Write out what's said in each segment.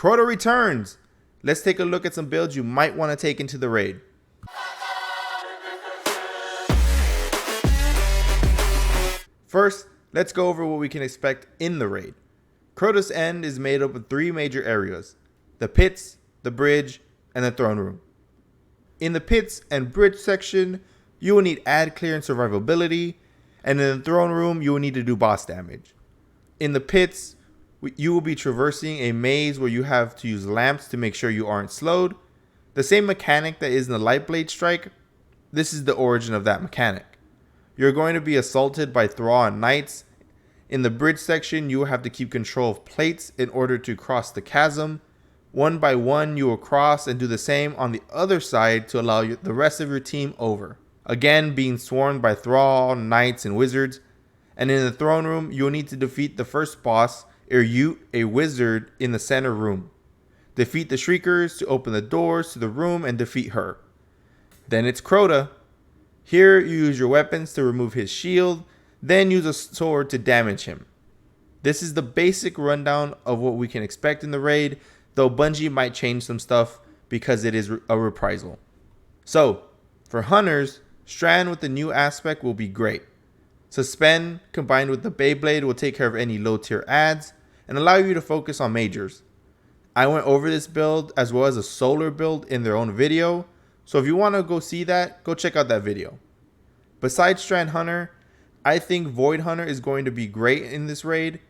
Crota returns. Let's take a look at some builds you might want to take into the raid. First, let's go over what we can expect in the raid. Crotas End is made up of 3 major areas: the pits, the bridge, and the throne room. In the pits and bridge section, you will need ad clear and survivability, and in the throne room, you will need to do boss damage. In the pits, you will be traversing a maze where you have to use lamps to make sure you aren't slowed. The same mechanic that is in the light blade strike, this is the origin of that mechanic. You're going to be assaulted by Thrall and knights. In the bridge section, you will have to keep control of plates in order to cross the chasm. One by one, you will cross and do the same on the other side to allow the rest of your team over. Again, being swarmed by Thrall, knights, and wizards. And in the throne room, you will need to defeat the first boss, Yrute, a wizard, in the center room. Defeat the Shriekers to open the doors to the room and defeat her. Then it's Crota. Here, you use your weapons to remove his shield, then use a sword to damage him. This is the basic rundown of what we can expect in the raid, though Bungie might change some stuff because it is a reprisal. So, for hunters, Strand with the new aspect will be great. Suspend combined with the Beyblade will take care of any low tier ads and allow you to focus on majors. I went over this build as well as a solar build in their own video, so if you want to go see that, go check out that video. Besides Strand Hunter, I think Void Hunter is going to be great in this raid.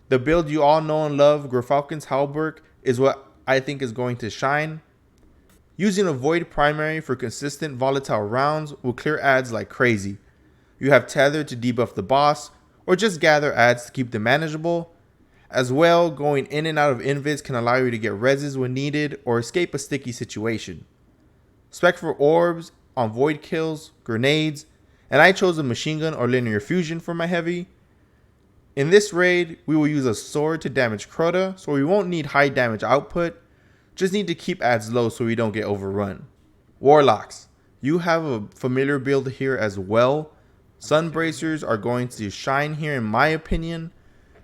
The build you all know and love, Gerfalcon's Halberg, is what I think is going to shine. Using a Void primary for consistent volatile rounds will clear ads like crazy. You have Tether to debuff the boss, or just gather ads to keep them manageable. As well, going in and out of invis can allow you to get reses when needed or escape a sticky situation. Spec for orbs on void kills, grenades, and I chose a machine gun or linear fusion for my heavy. In this raid, we will use a sword to damage Crota, so we won't need high damage output, just need to keep ads low so we don't get overrun. Warlocks, you have a familiar build here as well. Sun Bracers are going to shine here in my opinion.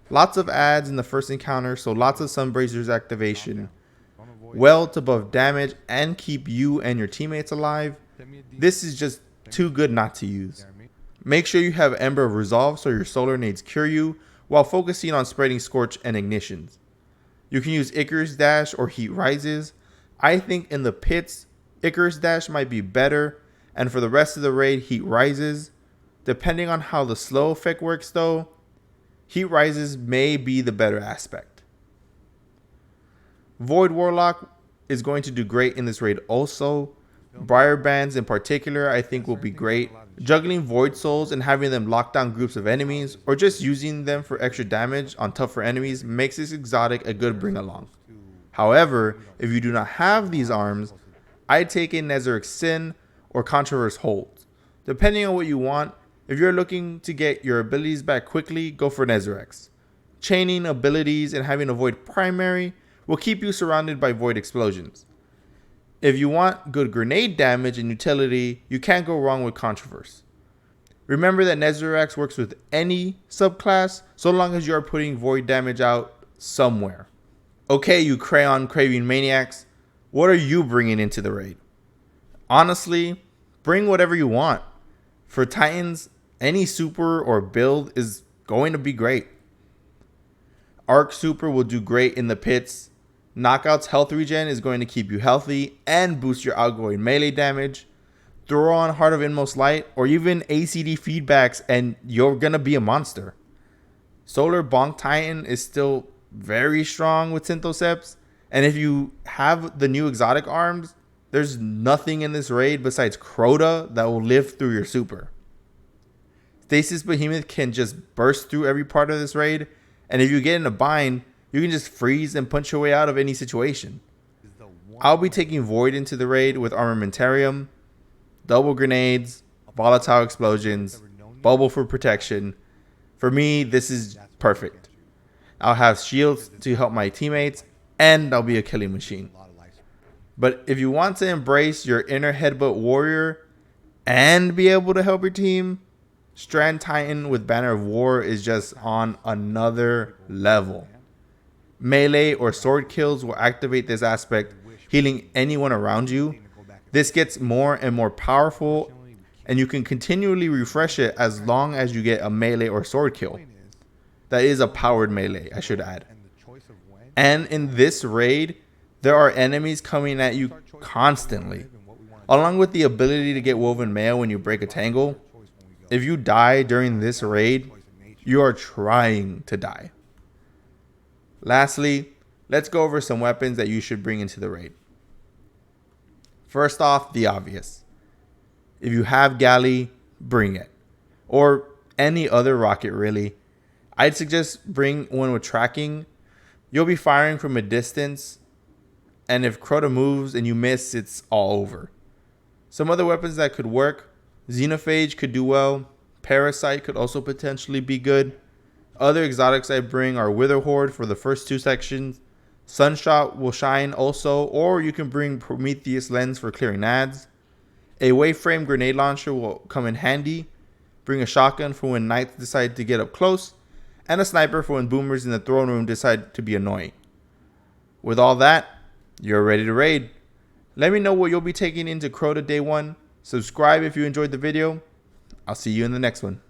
Lots of ads in the first encounter, so lots of Sun Bracers activation. Well to buff damage and keep you and your teammates alive. This is just too good not to use. Make sure you have Ember of Resolve so your solar nades cure you while focusing on spreading Scorch and Ignitions. You can use Icarus Dash or Heat Rises. I think in the pits, Icarus Dash might be better, and for the rest of the raid, Heat Rises. Depending on how the slow effect works though, Heat Rises may be the better aspect. Void Warlock is going to do great in this raid also. Briar Bands in particular I think will be great. Juggling Void Souls and having them lock down groups of enemies, or just using them for extra damage on tougher enemies, makes this exotic a good bring along. However, if you do not have these arms, I'd take in Nezarec Sin or Controverse Holds. Depending on what you want, if you're looking to get your abilities back quickly, go for Nezarex. Chaining abilities and having a Void primary will keep you surrounded by Void explosions. If you want good grenade damage and utility, you can't go wrong with Controverse. Remember that Nezarex works with any subclass, so long as you are putting Void damage out somewhere. Okay, you crayon craving maniacs, what are you bringing into the raid? Honestly, bring whatever you want. For Titans, any super or build is going to be great. Arc Super will do great in the pits. Knockout's health regen is going to keep you healthy and boost your outgoing melee damage. Throw on Heart of Inmost Light or even ACD feedbacks and you're going to be a monster. Solar Bonk Titan is still very strong with Synthoceps. And if you have the new exotic arms, there's nothing in this raid besides Crota that will live through your super. Stasis Behemoth can just burst through every part of this raid. And if you get in a bind, you can just freeze and punch your way out of any situation. I'll be taking Void into the raid with Armamentarium, double grenades, volatile explosions, bubble for protection. For me, this is perfect. I'll have shields to help my teammates, and I'll be a killing machine. But if you want to embrace your inner headbutt warrior and be able to help your team, Strand Titan with Banner of War is just on another level. Melee or sword kills will activate this aspect, healing anyone around you. This gets more and more powerful, and you can continually refresh it as long as you get a melee or sword kill. That is a powered melee, I should add. And in this raid, there are enemies coming at you constantly. Along with the ability to get woven mail when you break a tangle, if you die during this raid, you are trying to die. Lastly, let's go over some weapons that you should bring into the raid. First off, the obvious. If you have galley, bring it. Or any other rocket really. I'd suggest bring one with tracking. You'll be firing from a distance, and if Crota moves and you miss, it's all over. Some other weapons that could work: Xenophage could do well. Parasite could also potentially be good. Other exotics I bring are Wither Horde for the first 2 sections. Sunshot will shine also, or you can bring Prometheus Lens for clearing ads. A Waveframe grenade launcher will come in handy. Bring a shotgun for when knights decide to get up close, and a sniper for when boomers in the throne room decide to be annoying. With all that, you're ready to raid. Let me know what you'll be taking into Crota Day 1. Subscribe if you enjoyed the video. I'll see you in the next one.